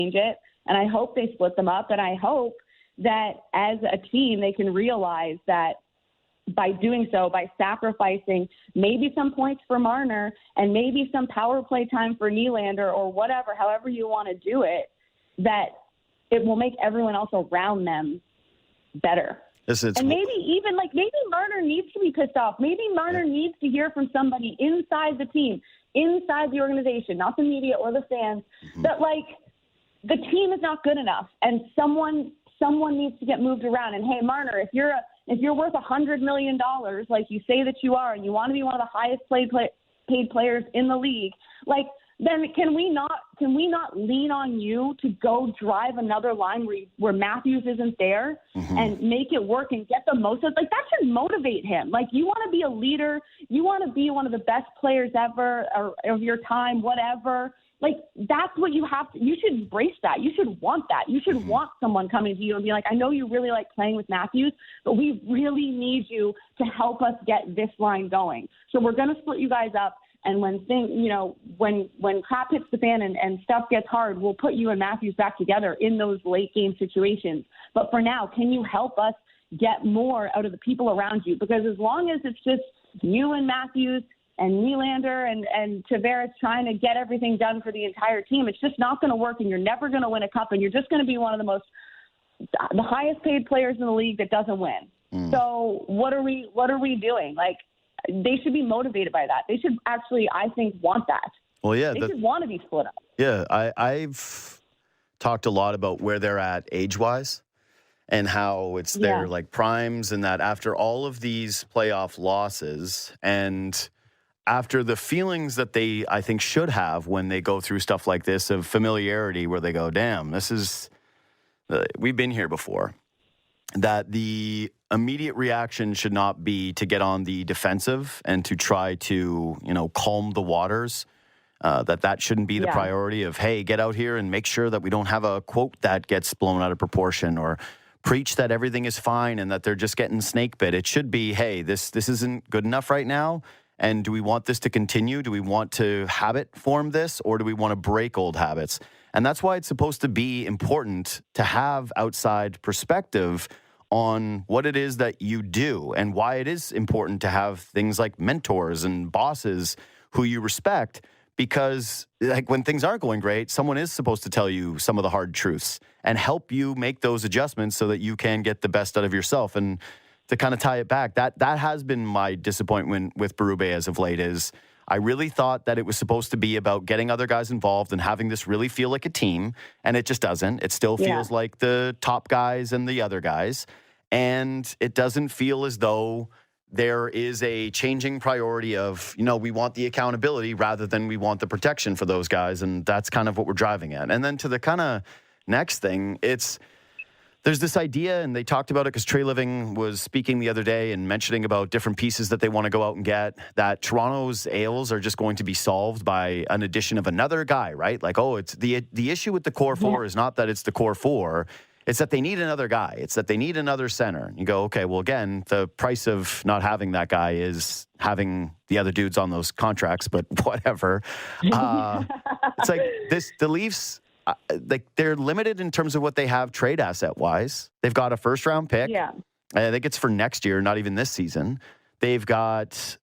change it. And I hope they split them up. And I hope that as a team, they can realize that by doing so, by sacrificing maybe some points for Marner and maybe some power play time for Nylander or whatever, however you want to do it, that it will make everyone else around them better. And maybe Marner needs to be pissed off. Maybe Marner needs to hear from somebody inside the team, inside the organization, not the media or the fans, that the team is not good enough and someone needs to get moved around. And hey, Marner, if you're worth $100 million, like you say that you are, and you want to be one of the highest paid players in the league, then can we not lean on you to go drive another line where Matthews isn't there and make it work and get the most of it? That should motivate him. You want to be a leader, you want to be one of the best players ever or of your time, whatever. That's what you have to, you should embrace that. You should want that. You should want someone coming to you and be like, I know you really like playing with Matthews, but we really need you to help us get this line going. So we're going to split you guys up. And when crap hits the fan and stuff gets hard, we'll put you and Matthews back together in those late game situations. But for now, can you help us get more out of the people around you? Because as long as it's just you and Matthews and Nylander and Tavares trying to get everything done for the entire team, it's just not going to work, and you're never going to win a cup, and you're just going to be one of the highest paid players in the league that doesn't win. So what are we doing? They should be motivated by that. They should actually, I think, want that. Well, yeah. They should want to be split up. Yeah, I've talked a lot about where they're at age-wise and how it's their, primes, and that after all of these playoff losses and after the feelings that they, I think, should have when they go through stuff like this of familiarity where they go, damn, this is we've been here before. That the immediate reaction should not be to get on the defensive and to try to, calm the waters. That shouldn't be the priority of, hey, get out here and make sure that we don't have a quote that gets blown out of proportion or preach that everything is fine and that they're just getting snake bit. It should be, hey, this isn't good enough right now. And do we want this to continue? Do we want to habit form this, or do we want to break old habits? And that's why it's supposed to be important to have outside perspective on what it is that you do and why it is important to have things like mentors and bosses who you respect, because when things aren't going great, someone is supposed to tell you some of the hard truths and help you make those adjustments so that you can get the best out of yourself. And to kind of tie it back, that has been my disappointment with Berube as of late is I really thought that it was supposed to be about getting other guys involved and having this really feel like a team, and it just doesn't. It still feels like the top guys and the other guys, and it doesn't feel as though there is a changing priority of, we want the accountability rather than we want the protection for those guys, and that's kind of what we're driving at. And then to the kind of next thing, there's this idea, and they talked about it because Trey Living was speaking the other day and mentioning about different pieces that they want to go out and get, that Toronto's ails are just going to be solved by an addition of another guy, right? It's the issue with the core four is not that it's the core four, it's that they need another guy. It's that they need another center. You go, okay, well, again, the price of not having that guy is having the other dudes on those contracts, but whatever. It's the Leafs, they're limited in terms of what they have trade asset wise. They've got a first round pick. Yeah. I think it's for next year, not even this season. They've got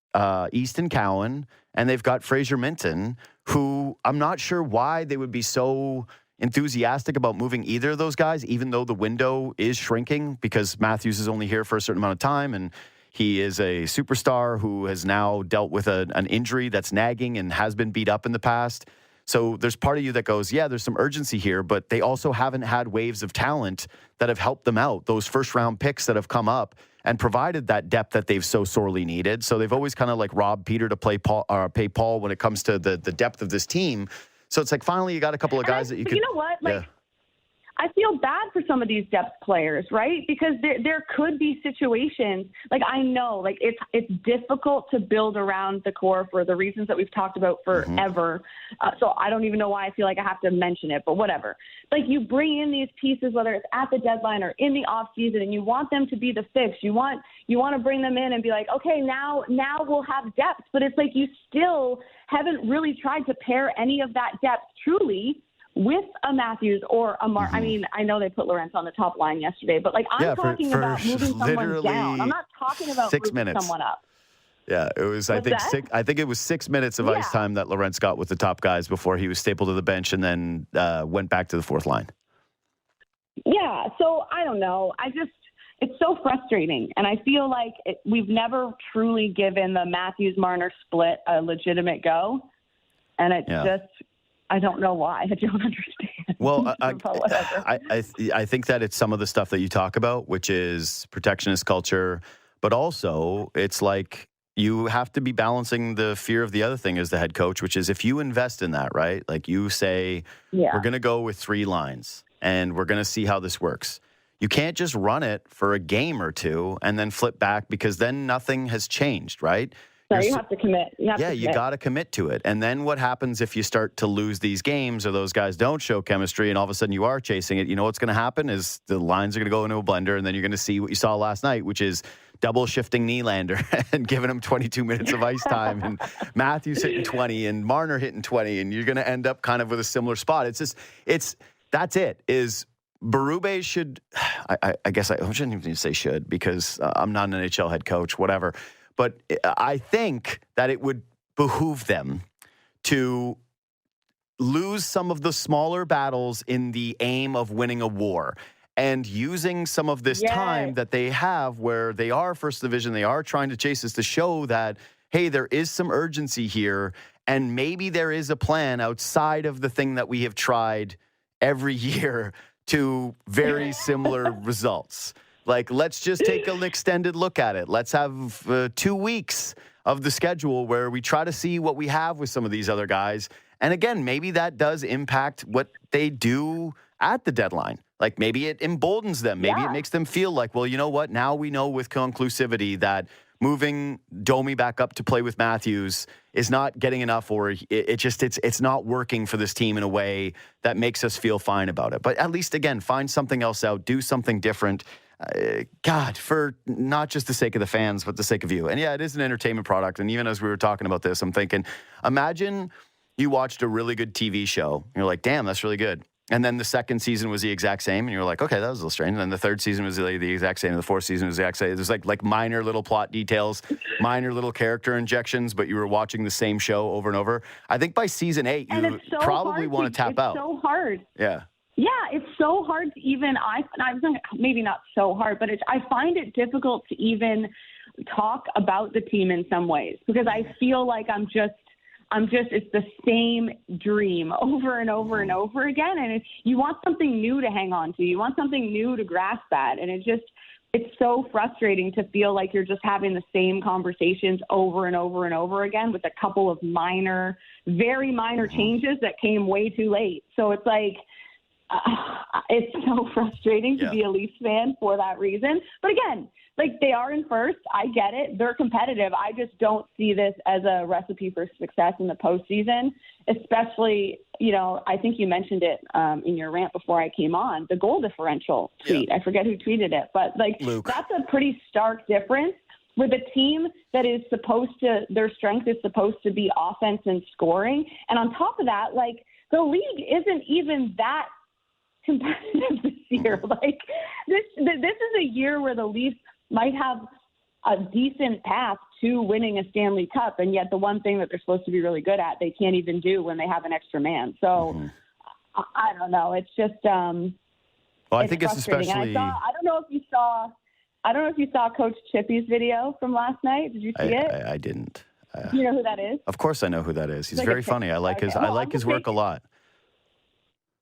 Easton Cowan and they've got Fraser Minton, who I'm not sure why they would be so enthusiastic about moving either of those guys, even though the window is shrinking because Matthews is only here for a certain amount of time and he is a superstar who has now dealt with an injury that's nagging and has been beat up in the past. So there's part of you that goes, yeah, there's some urgency here, but they also haven't had waves of talent that have helped them out. Those first round picks that have come up and provided that depth that they've so sorely needed. So they've always kind of robbed Peter to pay Paul when it comes to the depth of this team. So it's finally you got a couple of guys that you could. You know what? I feel bad for some of these depth players, right? Because there could be situations, I know, it's difficult to build around the core for the reasons that we've talked about forever. So I don't even know why I feel like I have to mention it, but whatever. You bring in these pieces, whether it's at the deadline or in the off season, and you want them to be the fix. You want to bring them in and be like, okay, now we'll have depth. But it's you still haven't really tried to pair any of that depth truly with a Matthews or a Mark. I mean, I know they put Lorentz on the top line yesterday, but like I'm talking about moving someone down. I'm not talking about moving someone up. Yeah, it was. I think it was 6 minutes of ice time that Lorentz got with the top guys before he was stapled to the bench and then went back to the fourth line. Yeah, so I don't know. It's so frustrating, and I feel like we've never truly given the Matthews-Marner split a legitimate go, and it's just I don't know why. I don't understand. Well, I think that it's some of the stuff that you talk about, which is protectionist culture, but also it's like you have to be balancing the fear of the other thing as the head coach, which is if you invest in that, right? Like you say, we're going to go with 3 lines and we're going to see how this works. You can't just run it for a game or two and then flip back because then nothing has changed, right? So you have to commit. You got to commit to it. And then what happens if you start to lose these games or those guys don't show chemistry and all of a sudden you are chasing it? You know what's going to happen is the lines are going to go into a blender and then you're going to see what you saw last night, which is double shifting Nylander and giving him 22 minutes of ice time and Matthews hitting 20 and Marner hitting 20 and you're going to end up kind of with a similar spot. That's it. Is Berube should, I guess I shouldn't even say should because I'm not an NHL head coach, whatever. But I think that it would behoove them to lose some of the smaller battles in the aim of winning a war and using some of this time that they have where they are first division, they are trying to chase this to show that, hey, there is some urgency here and maybe there is a plan outside of the thing that we have tried every year to very similar results. Like, let's just take an extended look at it. Let's have 2 weeks of the schedule where we try to see what we have with some of these other guys. And again, maybe that does impact what they do at the deadline. Like maybe it emboldens them. Maybe it makes them feel like, well, you know what? Now we know with conclusivity that moving Domi back up to play with Matthews is not getting enough, or it's not working for this team in a way that makes us feel fine about it. But at least, again, find something else out, do something different. God, for not just the sake of the fans, but the sake of you. And yeah, it is an entertainment product. And even as we were talking about this, I'm thinking, imagine you watched a really good TV show. And you're like, damn, that's really good. And then the second season was the exact same. And you're like, okay, that was a little strange. And then the third season was the exact same. And the fourth season was the exact same. There's like minor little plot details, minor little character injections, but you were watching the same show over and over. I think by season 8, you probably want to tap out. It's so hard. Yeah. Yeah, it's so hard to even, maybe not so hard, but I find it difficult to even talk about the team in some ways because I feel like it's the same dream over and over and over again. And you want something new to hang on to. You want something new to grasp at. And it's so frustrating to feel like you're just having the same conversations over and over and over again with a couple of very minor changes that came way too late. So it's like, it's so frustrating to be a Leafs fan for that reason. But again, like they are in first. I get it. They're competitive. I just don't see this as a recipe for success in the postseason, especially, I think you mentioned it in your rant before I came on, the goal differential tweet. I forget who tweeted it, but Luke. That's a pretty stark difference with a team that is their strength is supposed to be offense and scoring. And on top of that, like the league isn't even that competitive this year. Like this is a year where the Leafs might have a decent path to winning a Stanley Cup, and yet the one thing that they're supposed to be really good at, they can't even do when they have an extra man. So I don't know. It's just well, I think it's especially. I don't know if you saw Coach Chippy's video from last night. Did you see it? I didn't. You know who that is? Of course, I know who that is. He's very funny. I like his work a lot.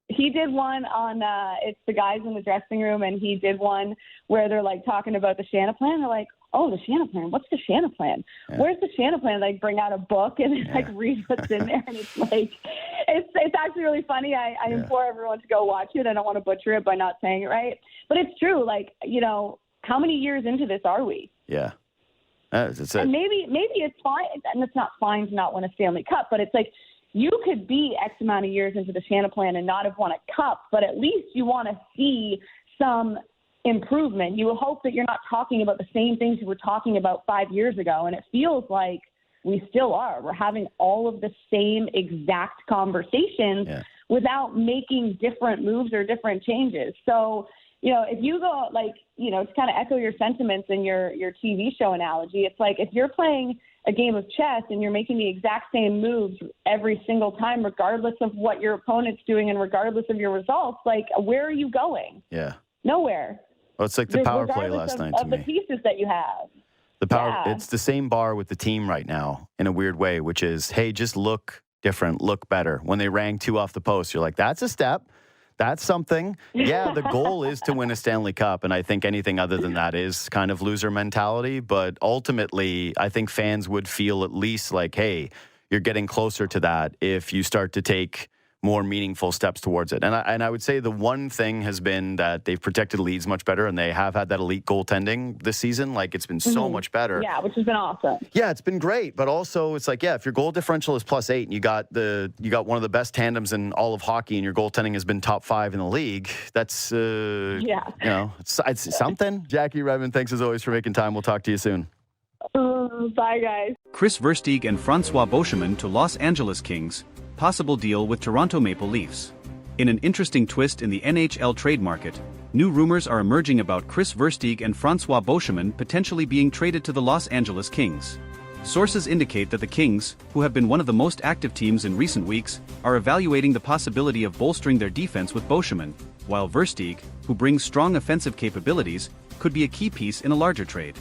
He did one on, it's the guys in the dressing room, and he did one where they're like talking about the Shanna plan. They're like, oh, the Shanna plan. What's the Shanna plan? Yeah. Where's the Shanna plan? Like bring out a book and like read what's in there. And it's like, it's actually really funny. I implore everyone to go watch it. I don't want to butcher it by not saying it right, but it's true. Like, how many years into this are we? Yeah. That's it. And maybe it's fine. And it's not fine to not win a Stanley Cup, but it's like, you could be X amount of years into the Shanna plan and not have won a cup, but at least you want to see some improvement. You hope that you're not talking about the same things you were talking about 5 years ago, and it feels like we still are. We're having all of the same exact conversations without making different moves or different changes. So, if you go to kind of echo your sentiments in your TV show analogy, it's like if you're playing a game of chess and you're making the exact same moves every single time, regardless of what your opponent's doing and regardless of your results, like where are you going? Yeah. Nowhere. Well, it's like the power play last night to me. Of the pieces that you have. It's the same bar with the team right now in a weird way, which is, hey, just look different, look better. When they rang 2 off the post, you're like, that's a step. That's something. Yeah, the goal is to win a Stanley Cup, and I think anything other than that is kind of loser mentality. But ultimately, I think fans would feel at least like, hey, you're getting closer to that if you start to take more meaningful steps towards it. And I would say the one thing has been that they've protected leads much better, and they have had that elite goaltending this season. Like, it's been so much better. Yeah, which has been awesome. Yeah, it's been great. But also, it's like, yeah, if your goal differential is +8 and you got one of the best tandems in all of hockey, and your goaltending has been top 5 in the league, that's it's something. Jackie Redmond, thanks as always for making time. We'll talk to you soon. Bye, guys. Kris Versteeg and Francois Beauchemin to Los Angeles Kings. Possible deal with Toronto Maple Leafs. In an interesting twist in the NHL trade market, new rumors are emerging about Kris Versteeg and Francois Beauchemin potentially being traded to the Los Angeles Kings. Sources indicate that the Kings, who have been one of the most active teams in recent weeks, are evaluating the possibility of bolstering their defense with Beauchemin, while Versteeg, who brings strong offensive capabilities, could be a key piece in a larger trade.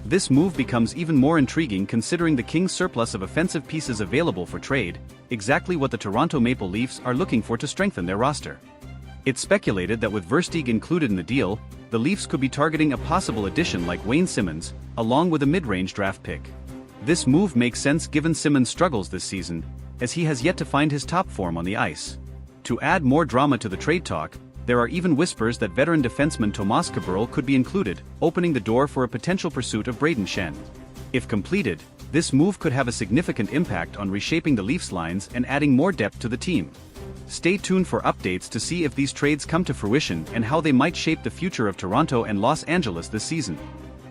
This move becomes even more intriguing considering the Kings' surplus of offensive pieces available for trade, exactly what the Toronto Maple Leafs are looking for to strengthen their roster. It's speculated that with Versteeg included in the deal, the Leafs could be targeting a possible addition like Wayne Simmonds, along with a mid-range draft pick. This move makes sense given Simmonds' struggles this season, as he has yet to find his top form on the ice. To add more drama to the trade talk, there are even whispers that veteran defenseman Tomas Kaberle could be included, opening the door for a potential pursuit of Brayden Schenn. If completed, this move could have a significant impact on reshaping the Leafs lines and adding more depth to the team. Stay tuned for updates to see if these trades come to fruition and how they might shape the future of Toronto and Los Angeles this season.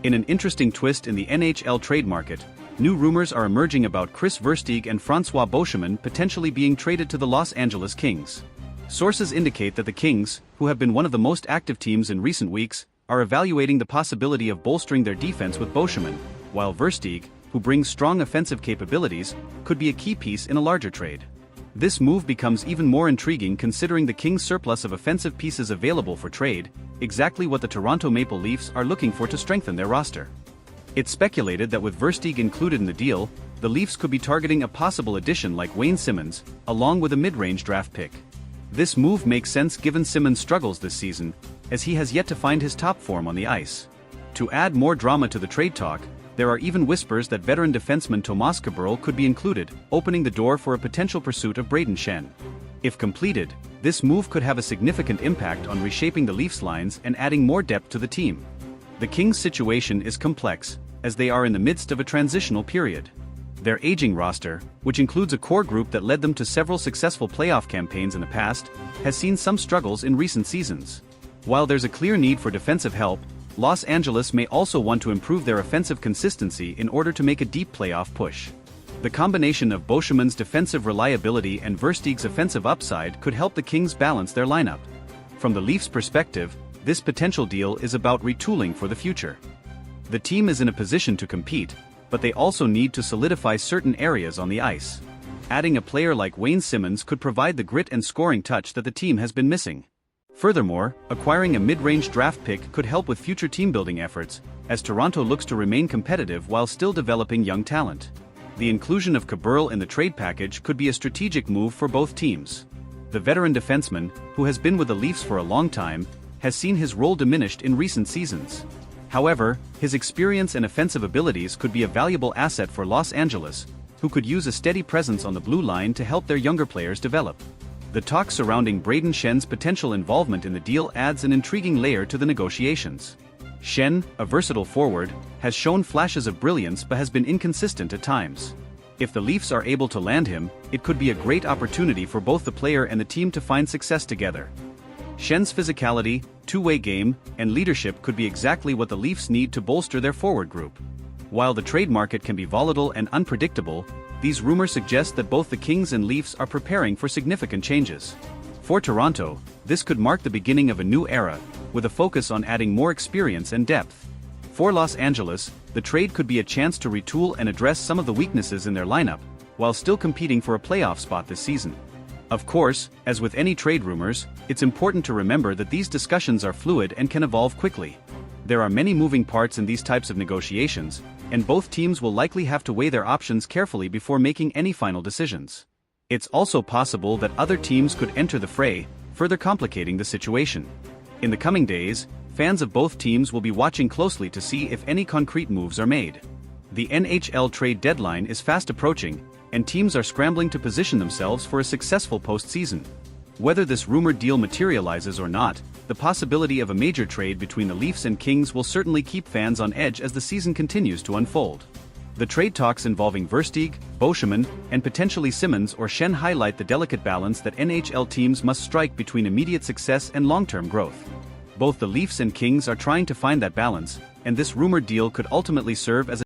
In an interesting twist in the NHL trade market, new rumors are emerging about Kris Versteeg and Francois Beauchemin potentially being traded to the Los Angeles Kings. Sources indicate that the Kings, who have been one of the most active teams in recent weeks, are evaluating the possibility of bolstering their defense with Beauchemin, while Versteeg, who brings strong offensive capabilities, could be a key piece in a larger trade. This move becomes even more intriguing considering the Kings' surplus of offensive pieces available for trade, exactly what the Toronto Maple Leafs are looking for to strengthen their roster. It's speculated that with Versteeg included in the deal, the Leafs could be targeting a possible addition like Wayne Simmonds, along with a mid-range draft pick. This move makes sense given Simmonds' struggles this season, as he has yet to find his top form on the ice. To add more drama to the trade talk, there are even whispers that veteran defenseman Tomas Kaberle could be included, opening the door for a potential pursuit of Brayden Schenn. If completed, this move could have a significant impact on reshaping the Leafs lines and adding more depth to the team. The Kings' situation is complex, as they are in the midst of a transitional period. Their aging roster, which includes a core group that led them to several successful playoff campaigns in the past, has seen some struggles in recent seasons. While there's a clear need for defensive help, Los Angeles may also want to improve their offensive consistency in order to make a deep playoff push. The combination of Beauchemin's defensive reliability and Versteeg's offensive upside could help the Kings balance their lineup. From the Leafs' perspective, this potential deal is about retooling for the future. The team is in a position to compete, but they also need to solidify certain areas on the ice. Adding a player like Wayne Simmonds could provide the grit and scoring touch that the team has been missing. Furthermore, acquiring a mid-range draft pick could help with future team-building efforts, as Toronto looks to remain competitive while still developing young talent. The inclusion of Kaberle in the trade package could be a strategic move for both teams. The veteran defenseman, who has been with the Leafs for a long time, has seen his role diminished in recent seasons. However, his experience and offensive abilities could be a valuable asset for Los Angeles, who could use a steady presence on the blue line to help their younger players develop. The talk surrounding Brayden Schenn's potential involvement in the deal adds an intriguing layer to the negotiations. Schenn, a versatile forward, has shown flashes of brilliance but has been inconsistent at times. If the Leafs are able to land him, it could be a great opportunity for both the player and the team to find success together. Schenn's physicality, two-way game, and leadership could be exactly what the Leafs need to bolster their forward group. While the trade market can be volatile and unpredictable, these rumors suggest that both the Kings and Leafs are preparing for significant changes. For Toronto, this could mark the beginning of a new era, with a focus on adding more experience and depth. For Los Angeles, the trade could be a chance to retool and address some of the weaknesses in their lineup, while still competing for a playoff spot this season. Of course, as with any trade rumors, it's important to remember that these discussions are fluid and can evolve quickly. There are many moving parts in these types of negotiations, and both teams will likely have to weigh their options carefully before making any final decisions. It's also possible that other teams could enter the fray, further complicating the situation. In the coming days, fans of both teams will be watching closely to see if any concrete moves are made. The NHL trade deadline is fast approaching, and teams are scrambling to position themselves for a successful postseason. Whether this rumored deal materializes or not, the possibility of a major trade between the Leafs and Kings will certainly keep fans on edge as the season continues to unfold. The trade talks involving Versteeg, Beauchemin, and potentially Simmons or Schenn highlight the delicate balance that NHL teams must strike between immediate success and long-term growth. Both the Leafs and Kings are trying to find that balance, and this rumored deal could ultimately serve as